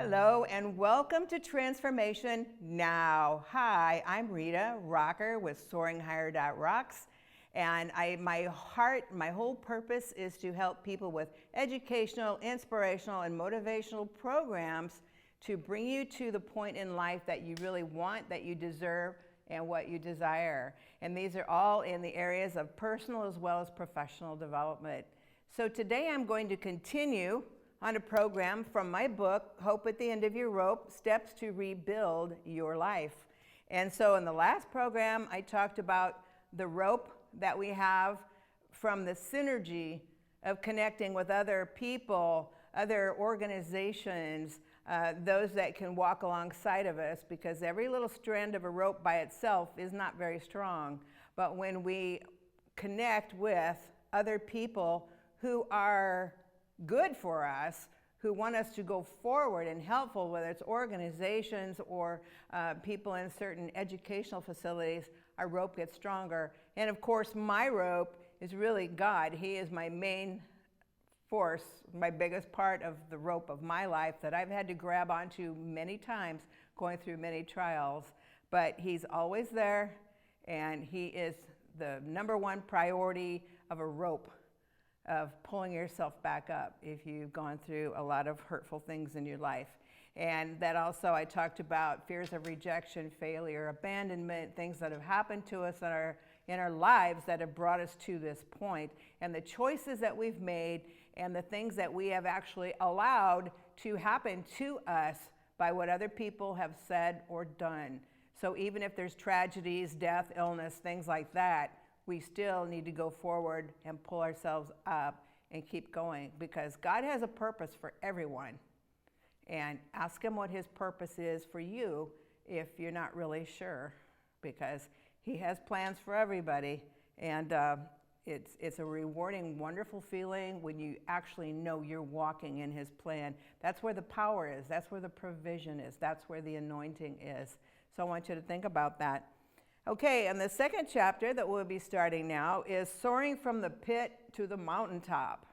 Hello and welcome to Transformation Now. Hi, I'm Rita Rocker with SoaringHigher.rocks, and my whole purpose is to help people with educational, inspirational, and motivational programs to bring you to the point in life that you really want, that you deserve, and what you desire. And these are all in the areas of personal as well as professional development. So today I'm going to continue on a program from my book, Hope at the End of Your Rope, Steps to Rebuild Your Life. And so in the last program, I talked about the rope that we have from the synergy of connecting with other people, other organizations, those that can walk alongside of us, because every little strand of a rope by itself is not very strong. But when we connect with other people who are good for us, who want us to go forward and helpful, whether it's organizations or people in certain educational facilities, our rope gets stronger. And of course, my rope is really God. He is my main force, my biggest part of the rope of my life that I've had to grab onto many times, going through many trials. But He's always there, and He is the number one priority of a rope, of pulling yourself back up if you've gone through a lot of hurtful things in your life. And that also, I talked about fears of rejection, failure, abandonment, things that have happened to us in our lives that have brought us to this point, and the choices that we've made and the things that we have actually allowed to happen to us by what other people have said or done. So even if there's tragedies, death, illness, things like that, we still need to go forward and pull ourselves up and keep going, because God has a purpose for everyone. And ask Him what His purpose is for you if you're not really sure, because He has plans for everybody. And it's a rewarding, wonderful feeling when you actually know you're walking in His plan. That's where the power is. That's where the provision is. That's where the anointing is. So I want you to think about that. Okay, and the second chapter that we'll be starting now is Soaring from the Pit to the Mountaintop.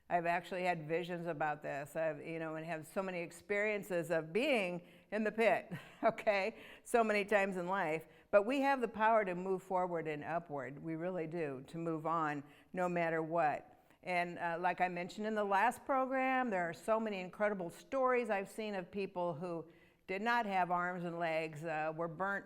I've actually had visions about this, and have so many experiences of being in the pit, okay, so many times in life. But we have the power to move forward and upward. We really do, to move on no matter what. And like I mentioned in the last program, there are so many incredible stories I've seen of people who did not have arms and legs, were burnt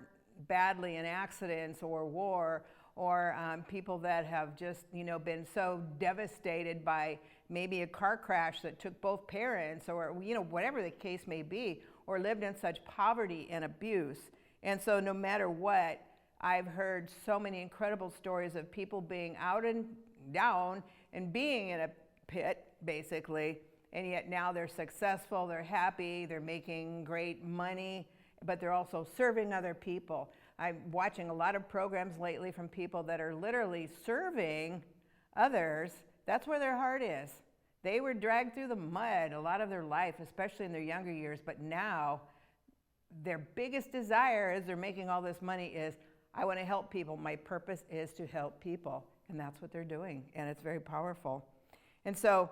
badly in accidents or war, or people that have just been so devastated by maybe a car crash that took both parents, or whatever the case may be, or lived in such poverty and abuse. And so no matter what, I've heard so many incredible stories of people being out and down and being in a pit, basically, and yet now they're successful, they're happy, they're making great money, but they're also serving other people. I'm watching a lot of programs lately from people that are literally serving others. That's where their heart is. They were dragged through the mud a lot of their life, especially in their younger years, but now their biggest desire as they're making all this money is, I want to help people. My purpose is to help people, and that's what they're doing, and it's very powerful. And so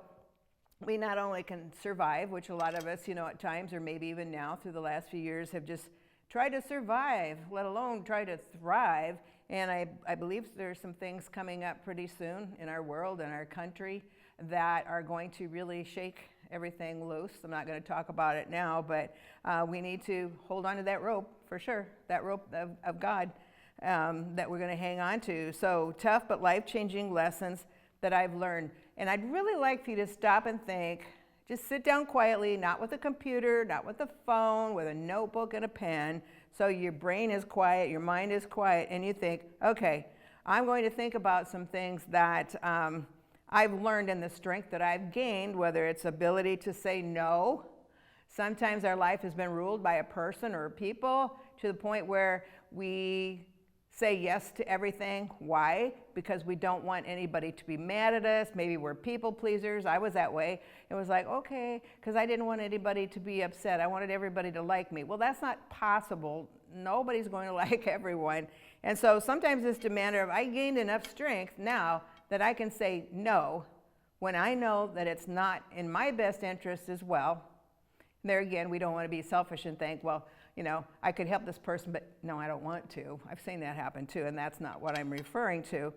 we not only can survive, which a lot of us, at times, or maybe even now through the last few years, have just tried to survive, let alone try to thrive. And I believe there's some things coming up pretty soon in our world and our country that are going to really shake everything loose. I'm not going to talk about it now, but we need to hold on to that rope for sure, that rope of God that we're going to hang on to. So tough but life-changing lessons that I've learned. And I'd really like for you to stop and think, just sit down quietly, not with a computer, not with a phone, with a notebook and a pen. So your brain is quiet, your mind is quiet, and you think, okay, I'm going to think about some things that I've learned and the strength that I've gained, whether it's ability to say no. Sometimes our life has been ruled by a person or people to the point where we say yes to everything. Why? Because we don't want anybody to be mad at us. Maybe we're people pleasers. I was that way. It was like, okay, because I didn't want anybody to be upset. I wanted everybody to like me. Well, that's not possible. Nobody's going to like everyone. And so sometimes it's a matter of, I gained enough strength now that I can say no when I know that it's not in my best interest as well. There again, we don't want to be selfish and think, well, I could help this person, but no, I don't want to. I've seen that happen too, and that's not what I'm referring to.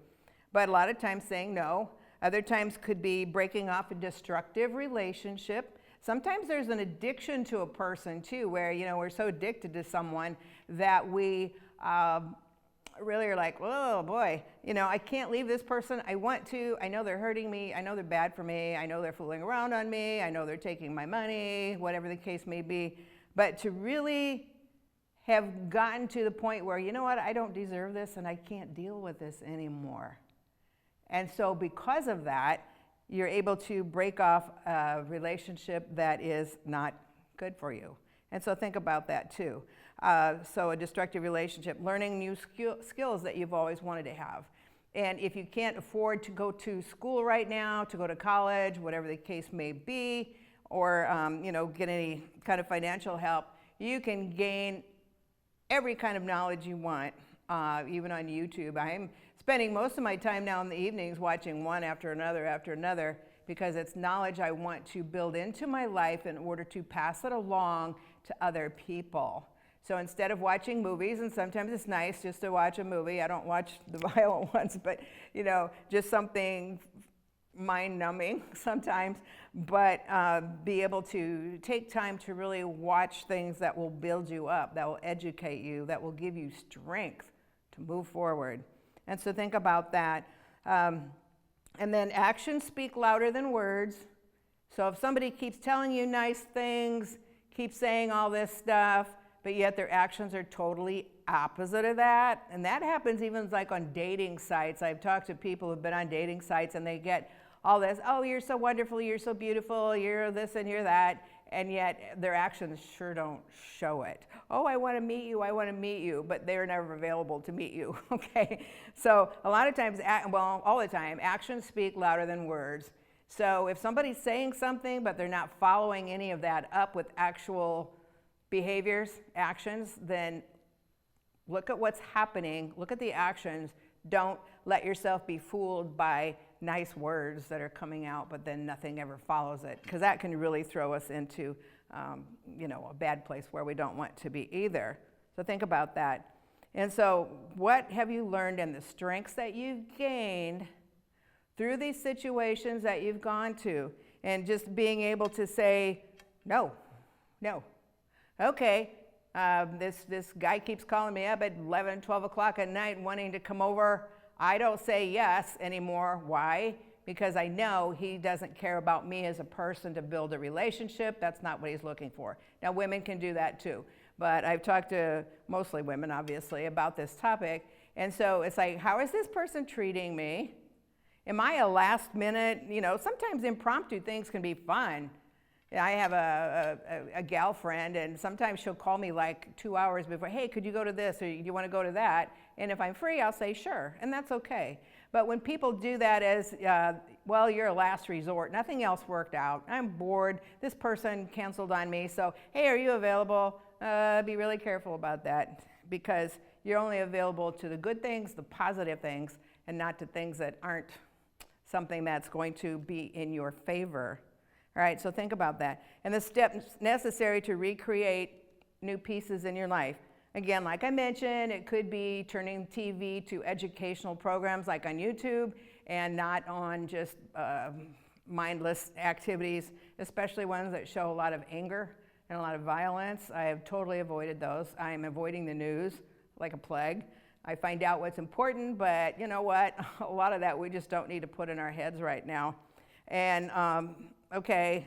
But a lot of times saying no. Other times could be breaking off a destructive relationship. Sometimes there's an addiction to a person too, where we're so addicted to someone that we really are like, oh boy, I can't leave this person. I want to. I know they're hurting me. I know they're bad for me. I know they're fooling around on me. I know they're taking my money, whatever the case may be. But to really have gotten to the point where, I don't deserve this and I can't deal with this anymore. And so because of that, you're able to break off a relationship that is not good for you. And so think about that too. So a destructive relationship, learning new skills that you've always wanted to have. And if you can't afford to go to school right now, to go to college, whatever the case may be, or get any kind of financial help, you can gain every kind of knowledge you want, even on YouTube. I'm spending most of my time now in the evenings watching one after another, because it's knowledge I want to build into my life in order to pass it along to other people. So instead of watching movies, and sometimes it's nice just to watch a movie, I don't watch the violent ones, but just something mind-numbing sometimes, but be able to take time to really watch things that will build you up, that will educate you, that will give you strength to move forward. And so think about that. And then actions speak louder than words. So if somebody keeps telling you nice things, keeps saying all this stuff, but yet their actions are totally opposite of that, and that happens even like on dating sites. I've talked to people who've been on dating sites and they get all this, oh, you're so wonderful, you're so beautiful, you're this and you're that, and yet their actions sure don't show it. Oh, I want to meet you, but they're never available to meet you, okay? So a lot of times, all the time, actions speak louder than words. So if somebody's saying something, but they're not following any of that up with actual behaviors, actions, then look at what's happening, look at the actions. Don't let yourself be fooled by nice words that are coming out, but then nothing ever follows it, because that can really throw us into a bad place where we don't want to be either. So think about that. And so what have you learned, and the strengths that you've gained through these situations that you've gone to, and just being able to say, no. Okay, this guy keeps calling me up at 11, 12 o'clock at night wanting to come over. I don't say yes anymore. Why? Because I know he doesn't care about me as a person to build a relationship. That's not what he's looking for. Now, women can do that too, but I've talked to mostly women, obviously, about this topic. And so it's like, how is this person treating me? Am I a last minute, sometimes impromptu things can be fun. I have a gal friend, and sometimes she'll call me like 2 hours before, hey, could you go to this, or do you want to go to that? And if I'm free, I'll say sure, and that's okay. But when people do that as, you're a last resort, nothing else worked out, I'm bored, this person canceled on me, so hey, are you available? Be really careful about that, because you're only available to the good things, the positive things, and not to things that aren't something that's going to be in your favor. All right, so think about that. And the steps necessary to recreate new pieces in your life. Again, like I mentioned, it could be turning TV to educational programs like on YouTube, and not on just mindless activities, especially ones that show a lot of anger and a lot of violence. I have totally avoided those. I am avoiding the news like a plague. I find out what's important, but you know what? A lot of that we just don't need to put in our heads right now. And okay,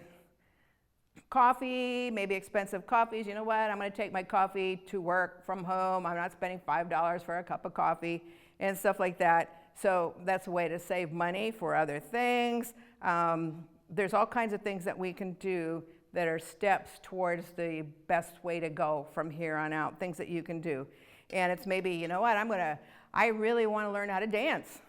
coffee, maybe expensive coffees. You know what? I'm going to take my coffee to work from home. I'm not spending $5 for a cup of coffee and stuff like that. So that's a way to save money for other things. There's all kinds of things that we can do that are steps towards the best way to go from here on out, things that you can do. And it's maybe, you know what, I really want to learn how to dance.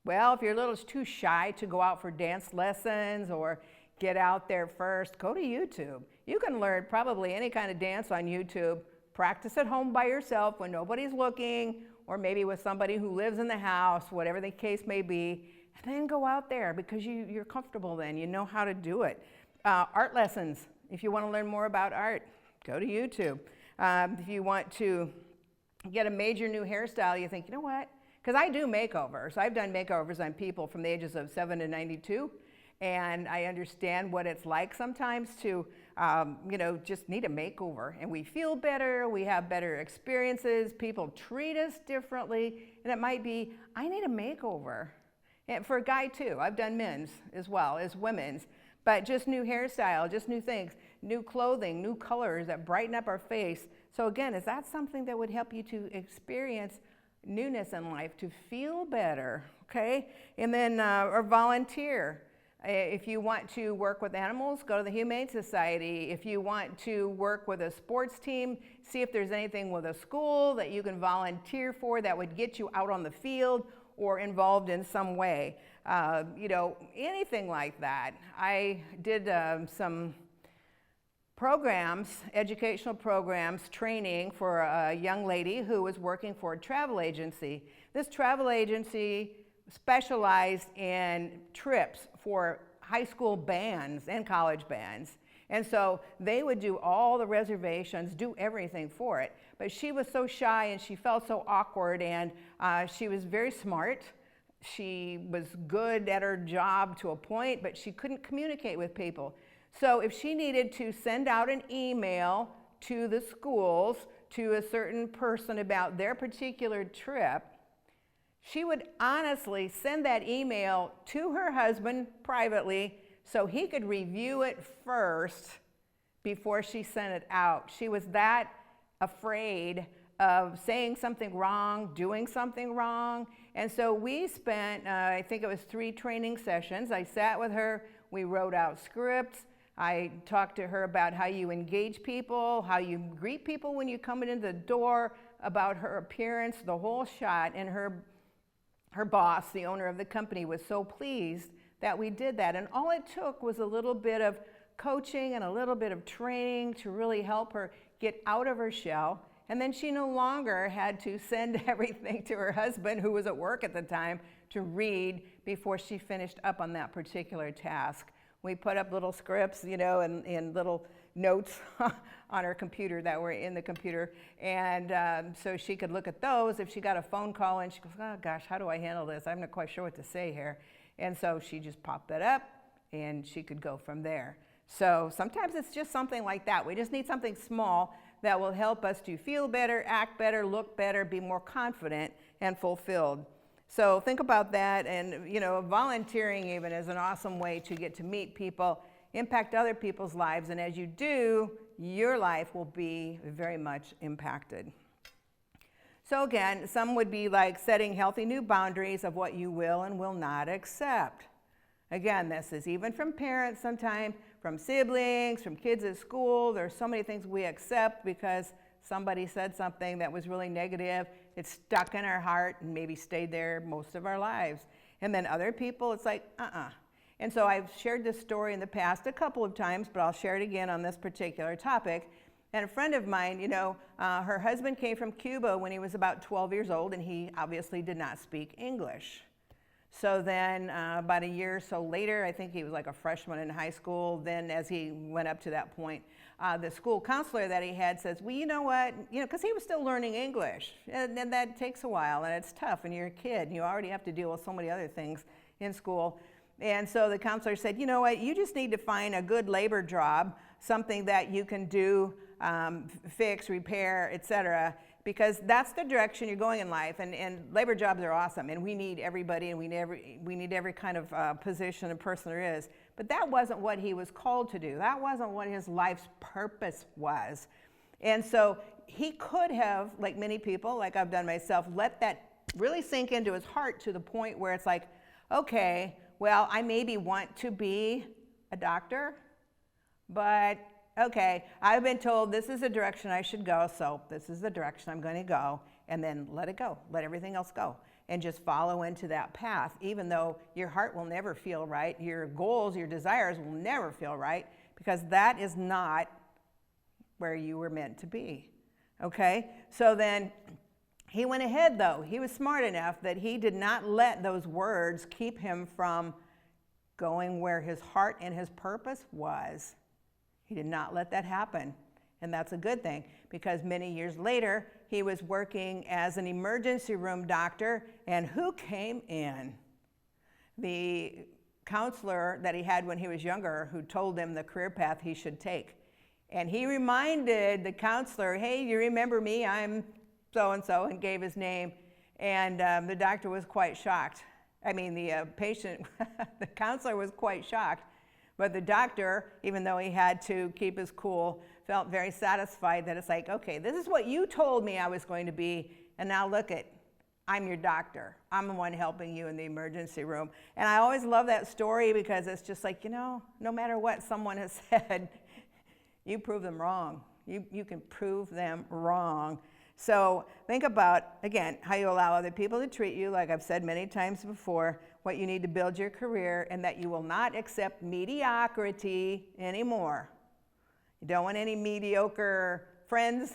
Well, if you're a little too shy to go out for dance lessons or get out there first, go to YouTube. You can learn probably any kind of dance on YouTube. Practice at home by yourself when nobody's looking, or maybe with somebody who lives in the house, whatever the case may be, and then go out there because you're comfortable then. You know how to do it. Art lessons. If you want to learn more about art, go to YouTube. If you want to get a major new hairstyle, you think, you know what? Because I do makeovers. I've done makeovers on people from the ages of 7 to 92, and I understand what it's like sometimes to, just need a makeover. And we feel better, we have better experiences, people treat us differently, and it might be, I need a makeover. And for a guy too, I've done men's as well as women's, but just new hairstyle, just new things, new clothing, new colors that brighten up our face. So again, is that something that would help you to experience newness in life, to feel better, okay? And then, or volunteer. If you want to work with animals, go to the Humane Society. If you want to work with a sports team, see if there's anything with a school that you can volunteer for that would get you out on the field or involved in some way. Anything like that. I did some programs, educational programs, training for a young lady who was working for a travel agency. This travel agency specialized in trips for high school bands and college bands. And so they would do all the reservations, do everything for it. But she was so shy and she felt so awkward, and she was very smart. She was good at her job to a point, but she couldn't communicate with people. So if she needed to send out an email to the schools, to a certain person about their particular trip, she would honestly send that email to her husband privately so he could review it first before she sent it out. She was that afraid of saying something wrong, doing something wrong. And so we spent, I think it was 3 training sessions. I sat with her, we wrote out scripts. I talked to her about how you engage people, how you greet people when you come into the door, about her appearance, the whole shot. And her boss, the owner of the company, was so pleased that we did that. And all it took was a little bit of coaching and a little bit of training to really help her get out of her shell. And then she no longer had to send everything to her husband, who was at work at the time, to read before she finished up on that particular task. We put up little scripts, and little notes on her computer that were in the computer. And so she could look at those. If she got a phone call and she goes, oh gosh, how do I handle this? I'm not quite sure what to say here. And so she just popped that up and she could go from there. So sometimes it's just something like that. We just need something small that will help us to feel better, act better, look better, be more confident and fulfilled. So think about that, and volunteering even is an awesome way to get to meet people, impact other people's lives, and as you do, your life will be very much impacted. So again, some would be like setting healthy new boundaries of what you will and will not accept. Again, this is even from parents sometimes, from siblings, from kids at school. There's so many things we accept because somebody said something that was really negative. It's stuck in our heart and maybe stayed there most of our lives. And then other people, it's like, And so I've shared this story in the past a couple of times, but I'll share it again on this particular topic. And a friend of mine, her husband came from Cuba when he was about 12 years old, and he obviously did not speak English. So then about a year or so later, I think he was like a freshman in high school, then as he went up to that point, the school counselor that he had says, well, you know what, because he was still learning English, and that takes a while, and it's tough, and you're a kid, and you already have to deal with so many other things in school. And so the counselor said, you know what, you just need to find a good labor job, something that you can do, fix, repair, etc., because that's the direction you're going in life, and labor jobs are awesome, and we need everybody, and we need every kind of position and person there is. But that wasn't what he was called to do. That wasn't what his life's purpose was. And so he could have, like many people, like I've done myself, let that really sink into his heart to the point where it's like, okay, well, I maybe want to be a doctor, but okay, I've been told this is the direction I should go, so this is the direction I'm going to go, and then let it go, let everything else go, and just follow into that path, even though your heart will never feel right, your goals, your desires will never feel right, because that is not where you were meant to be, okay? So then he went ahead, though. He was smart enough that he did not let those words keep him from going where his heart and his purpose was. He did not let that happen. And that's a good thing, because many years later, he was working as an emergency room doctor, and who came in? The counselor that he had when he was younger, who told him the career path he should take. And he reminded the counselor, hey, you remember me? I'm so-and-so, and gave his name. And the doctor was quite shocked. I mean, the patient, the counselor was quite shocked. But the doctor, even though he had to keep his cool, felt very satisfied that it's like, okay, this is what you told me I was going to be, and now look it, I'm your doctor. I'm the one helping you in the emergency room. And I always love that story, because it's just like, no matter what someone has said, you prove them wrong. You can prove them wrong. So think about, again, how you allow other people to treat you, like I've said many times before, what you need to build your career, and that you will not accept mediocrity anymore. You don't want any mediocre friends,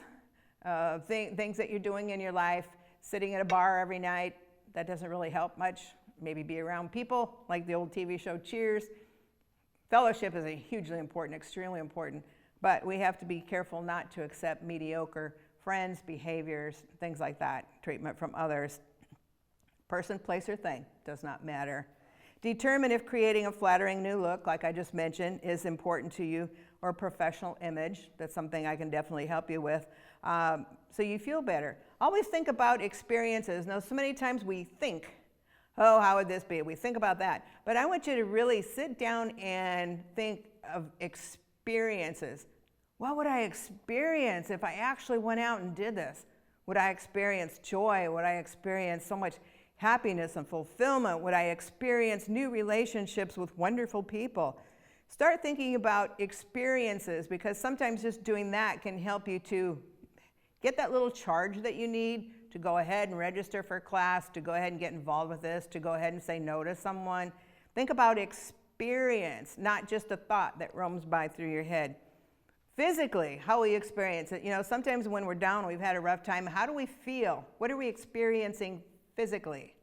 things that you're doing in your life, sitting at a bar every night. That doesn't really help much. Maybe be around people, like the old TV show Cheers. Fellowship is hugely important, extremely important, but we have to be careful not to accept mediocre friends, behaviors, things like that, treatment from others. Person, place, or thing, does not matter. Determine if creating a flattering new look, like I just mentioned, is important to you, or professional image. That's something I can definitely help you with, so you feel better. Always think about experiences. Now, so many times we think, oh, how would this be? We think about that. But I want you to really sit down and think of experiences. What would I experience if I actually went out and did this? Would I experience joy? Would I experience so much happiness and fulfillment? Would I experience new relationships with wonderful people? Start thinking about experiences, because sometimes just doing that can help you to get that little charge that you need to go ahead and register for class, to go ahead and get involved with this, to go ahead and say no to someone. Think about experience, not just a thought that roams by through your head. Physically, how we experience it. Sometimes when we're down, we've had a rough time, how do we feel? What are we experiencing physically?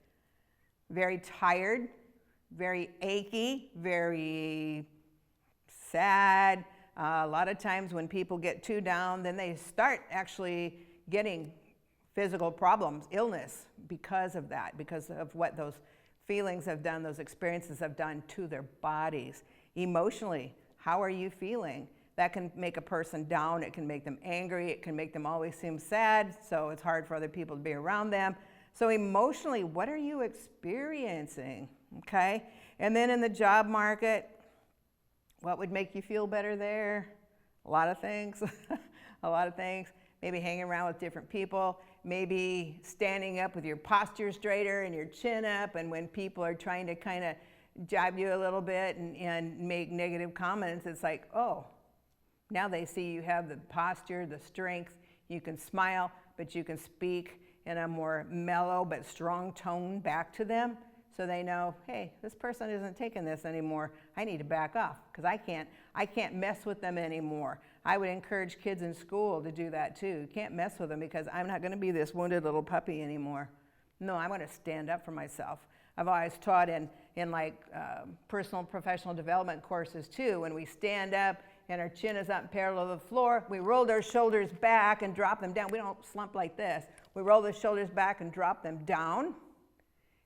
Very tired, very achy, very sad. A lot of times when people get too down, then they start actually getting physical problems, illness, because of that, because of what those feelings have done, those experiences have done to their bodies. Emotionally, how are you feeling? That can make a person down, it can make them angry, it can make them always seem sad, so it's hard for other people to be around them. So emotionally, what are you experiencing, okay? And then in the job market, what would make you feel better there? A lot of things, a lot of things. Maybe hanging around with different people, maybe standing up with your posture straighter and your chin up, and when people are trying to kind of jab you a little bit and make negative comments, it's like, oh, now they see you have the posture, the strength, you can smile, but you can speak in a more mellow but strong tone back to them, so they know, hey, this person isn't taking this anymore. I need to back off, because I can't mess with them anymore. I would encourage kids in school to do that too. You can't mess with them, because I'm not going to be this wounded little puppy anymore. No, I want to stand up for myself. I've always taught in personal professional development courses too. When we stand up and our chin is up parallel to the floor, we roll our shoulders back and drop them down. We don't slump like this. We roll the shoulders back and drop them down.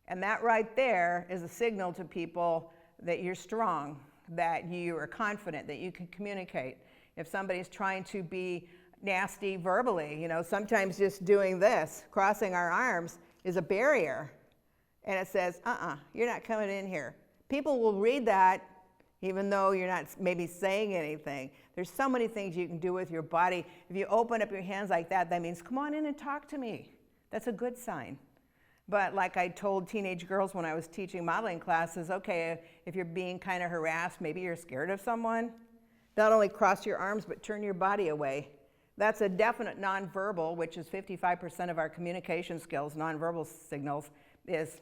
And that right there is a signal to people that you're strong, that you are confident, that you can communicate. If somebody's trying to be nasty verbally, sometimes just doing this, crossing our arms, is a barrier. And it says, you're not coming in here. People will read that even though you're not maybe saying anything. There's so many things you can do with your body. If you open up your hands like that, that means, come on in and talk to me. That's a good sign. But like I told teenage girls when I was teaching modeling classes, okay, if you're being kind of harassed, maybe you're scared of someone, not only cross your arms, but turn your body away. That's a definite nonverbal, which is 55% of our communication skills, nonverbal signals, is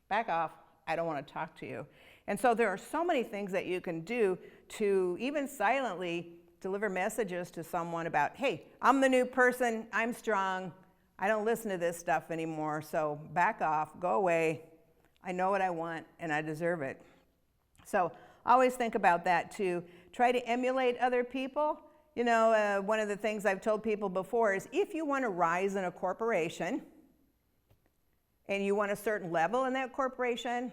back off, I don't want to talk to you. And so there are so many things that you can do to even silently deliver messages to someone about, hey, I'm the new person, I'm strong, I don't listen to this stuff anymore, so back off, go away, I know what I want and I deserve it. So always think about that too. try to emulate other people. You know, one of the things I've told people before is if you want to rise in a corporation and you want a certain level in that corporation,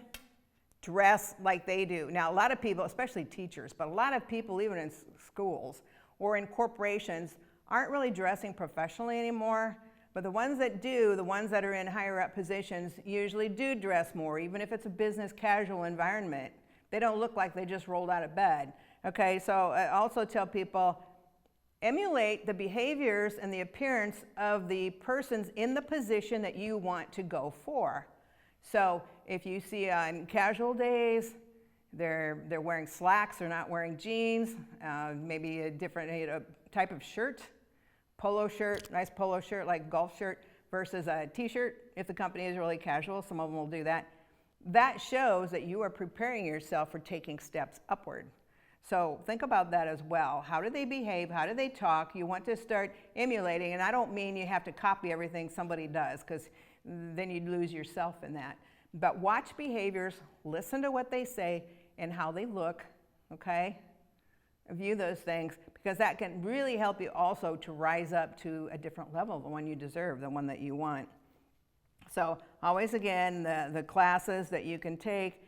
dress like they do. Now, a lot of people, especially teachers, but a lot of people even in schools or in corporations aren't really dressing professionally anymore. But the ones that do, the ones that are in higher up positions, usually do dress more, even if it's a business casual environment. They don't look like they just rolled out of bed. Okay, so I also tell people, emulate the behaviors and the appearance of the persons in the position that you want to go for. So if you see on casual days, they're wearing slacks, they're not wearing jeans, maybe a different type of shirt, polo shirt, nice polo shirt like golf shirt versus a t-shirt. If the company is really casual, some of them will do that. That shows that you are preparing yourself for taking steps upward. So think about that as well. How do they behave? How do they talk? You want to start emulating, and I don't mean you have to copy everything somebody does, because then you'd lose yourself in that. But watch behaviors, listen to what they say and how they look, okay? View those things, because that can really help you also to rise up to a different level, the one you deserve, the one that you want. So always, again, the classes that you can take,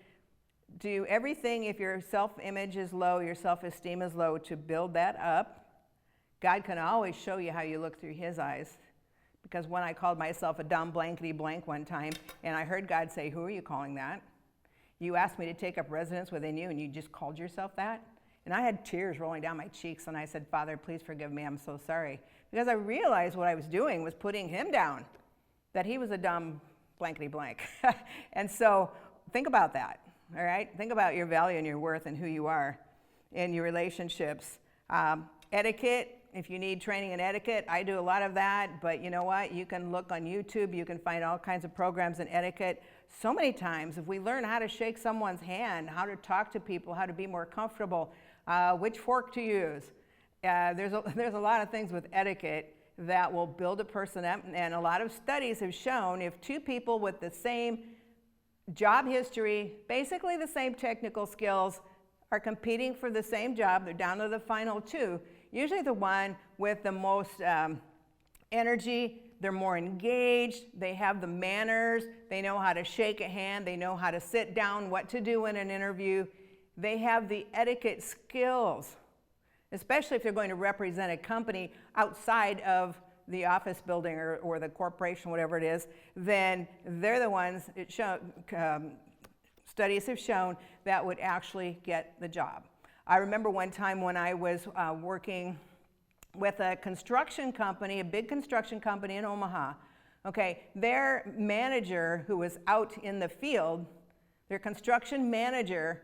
do everything if your self-image is low, your self-esteem is low, to build that up. God can always show you how you look through his eyes. Because when I called myself a dumb blankety blank one time, and I heard God say, "Who are you calling that? You asked me to take up residence within you, and you just called yourself that?" And I had tears rolling down my cheeks, and I said, "Father, please forgive me, I'm so sorry." Because I realized what I was doing was putting him down, that he was a dumb blankety blank. And so think about that, all right? Think about your value and your worth and who you are in your relationships. Etiquette. If you need training in etiquette, I do a lot of that, but you know what? You can look on YouTube, you can find all kinds of programs in etiquette. So many times, if we learn how to shake someone's hand, how to talk to people, how to be more comfortable, which fork to use, there's a lot of things with etiquette that will build a person up, and a lot of studies have shown if two people with the same job history, basically the same technical skills, are competing for the same job, they're down to the final two, usually the one with the most energy, they're more engaged, they have the manners, they know how to shake a hand, they know how to sit down, what to do in an interview. They have the etiquette skills, especially if they're going to represent a company outside of the office building or the corporation, whatever it is, then they're the ones, studies have shown, that would actually get the job. I remember one time when I was working with a construction company, a big construction company in Omaha. Okay, their manager, who was out in the field, their construction manager,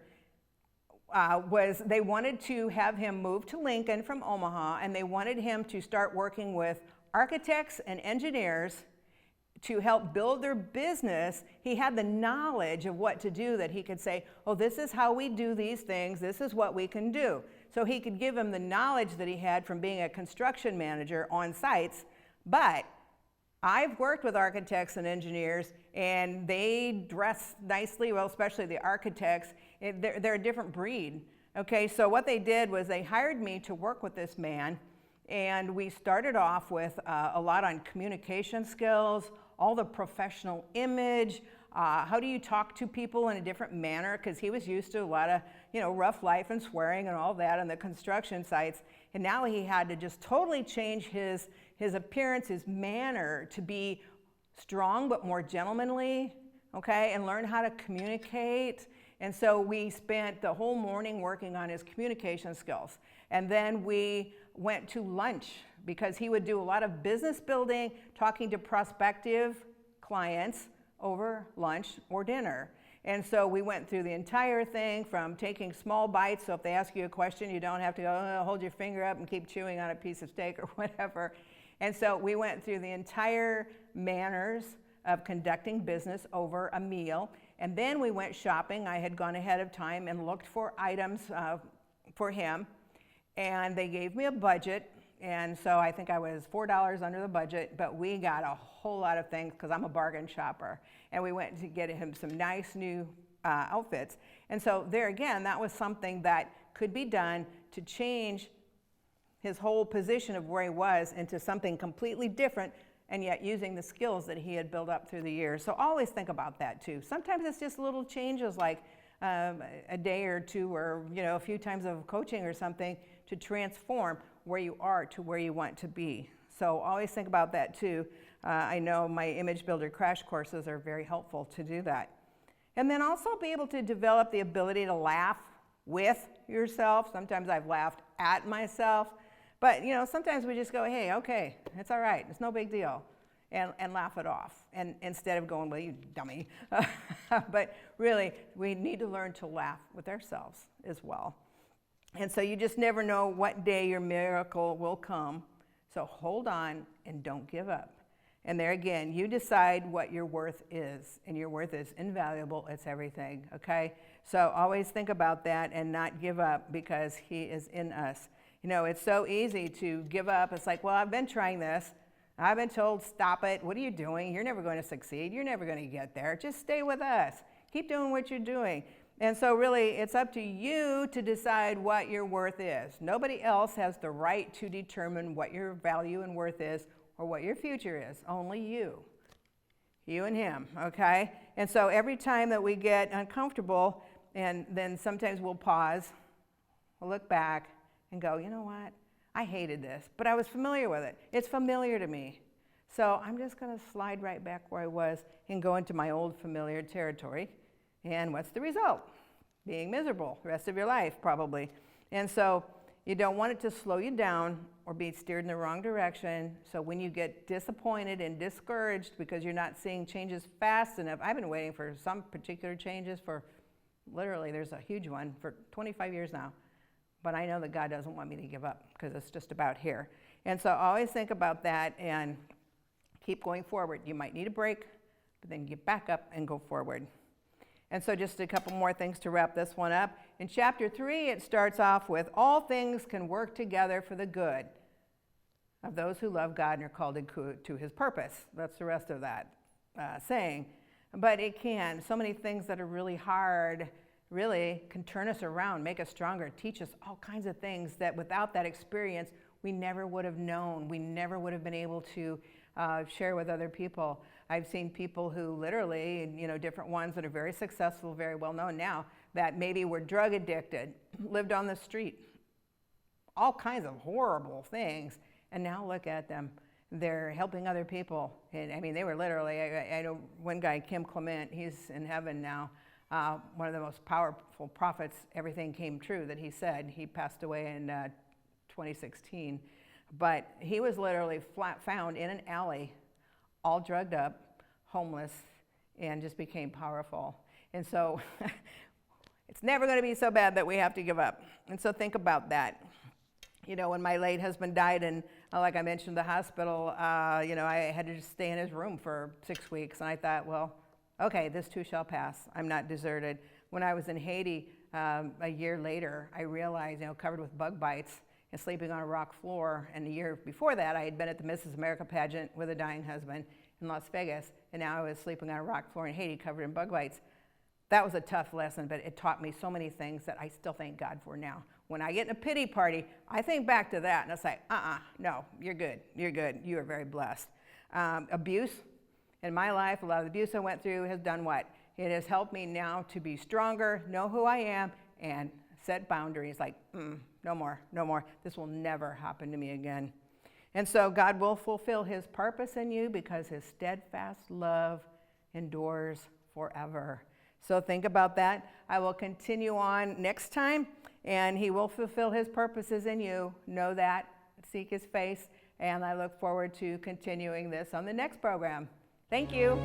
they wanted to have him move to Lincoln from Omaha, and they wanted him to start working with architects and engineers to help build their business. He had the knowledge of what to do, that he could say, "Oh, this is how we do these things, this is what we can do." So he could give him the knowledge that he had from being a construction manager on sites. But I've worked with architects and engineers, and they dress nicely, well, especially the architects. They're a different breed. Okay, so what they did was they hired me to work with this man, and we started off with a lot on communication skills, all the professional image, how do you talk to people in a different manner, because he was used to a lot of, rough life and swearing and all that on the construction sites. And now he had to just totally change his appearance, his manner, to be strong but more gentlemanly, okay, and learn how to communicate. And so we spent the whole morning working on his communication skills. And then we went to lunch, because he would do a lot of business building, talking to prospective clients over lunch or dinner. And so we went through the entire thing, from taking small bites, so if they ask you a question, you don't have to go, hold your finger up and keep chewing on a piece of steak or whatever. And so we went through the entire manners of conducting business over a meal. And then we went shopping. I had gone ahead of time and looked for items for him. And they gave me a budget. And so I think I was $4 under the budget, but we got a whole lot of things, because I'm a bargain shopper. And we went to get him some nice new outfits. And so there again, that was something that could be done to change his whole position of where he was into something completely different, and yet using the skills that he had built up through the years. So always think about that too. Sometimes it's just little changes like a day or two, or a few times of coaching or something to transform where you are to where you want to be. So always think about that too. I know my Image Builder crash courses are very helpful to do that. And then also be able to develop the ability to laugh with yourself. Sometimes I've laughed at myself, but sometimes we just go, hey, okay, it's all right, it's no big deal, and laugh it off, and instead of going, well, you dummy. But really, we need to learn to laugh with ourselves as well. And so you just never know what day your miracle will come. So hold on and don't give up. And there again, you decide what your worth is, and your worth is invaluable. It's everything, okay? So always think about that and not give up, because he is in us. It's so easy to give up. It's like, well, I've been trying this. I've been told, stop it. What are you doing? You're never going to succeed. You're never going to get there. Just stay with us. Keep doing what you're doing. And so really, it's up to you to decide what your worth is. Nobody else has the right to determine what your value and worth is or what your future is. Only you. You and him, okay? And so every time that we get uncomfortable, and then sometimes we'll pause, we'll look back and go, you know what? I hated this, but I was familiar with it. It's familiar to me. So I'm just going to slide right back where I was and go into my old familiar territory. And what's the result? Being miserable the rest of your life, probably. And so you don't want it to slow you down or be steered in the wrong direction. So when you get disappointed and discouraged because you're not seeing changes fast enough, I've been waiting for some particular changes for literally, there's a huge one for 25 years now. But I know that God doesn't want me to give up, because it's just about here. And so always think about that and keep going forward. You might need a break, but then get back up and go forward. And so just a couple more things to wrap this one up. In chapter 3, it starts off with, all things can work together for the good of those who love God and are called to his purpose. That's the rest of that saying. But it can. So many things that are really hard really can turn us around, make us stronger, teach us all kinds of things that without that experience, we never would have known. We never would have been able to share with other people. I've seen people who literally, different ones that are very successful, very well known now, that maybe were drug addicted, lived on the street, all kinds of horrible things, and now look at them. They're helping other people. And I mean, they were literally, I know one guy, Kim Clement, he's in heaven now. One of the most powerful prophets, everything came true that he said. He passed away in 2016. But he was literally found in an alley, all drugged up, homeless, and just became powerful. And so it's never going to be so bad that we have to give up. And so think about that. When my late husband died, and like I mentioned, the hospital, I had to just stay in his room for 6 weeks. And I thought, well, okay, this too shall pass. I'm not deserted. When I was in Haiti a year later, I realized, covered with bug bites and sleeping on a rock floor. And a year before that, I had been at the Mrs. America pageant with a dying husband in Las Vegas. And now I was sleeping on a rock floor in Haiti covered in bug bites. That was a tough lesson, but it taught me so many things that I still thank God for now. When I get in a pity party, I think back to that and I say, no, you're good. You're good. You are very blessed. Abuse. In my life, a lot of the abuse I went through has done what? It has helped me now to be stronger, know who I am, and set boundaries like, no more, no more. This will never happen to me again. And so God will fulfill his purpose in you because his steadfast love endures forever. So think about that. I will continue on next time, and he will fulfill his purposes in you. Know that. Seek his face. And I look forward to continuing this on the next program. Thank you.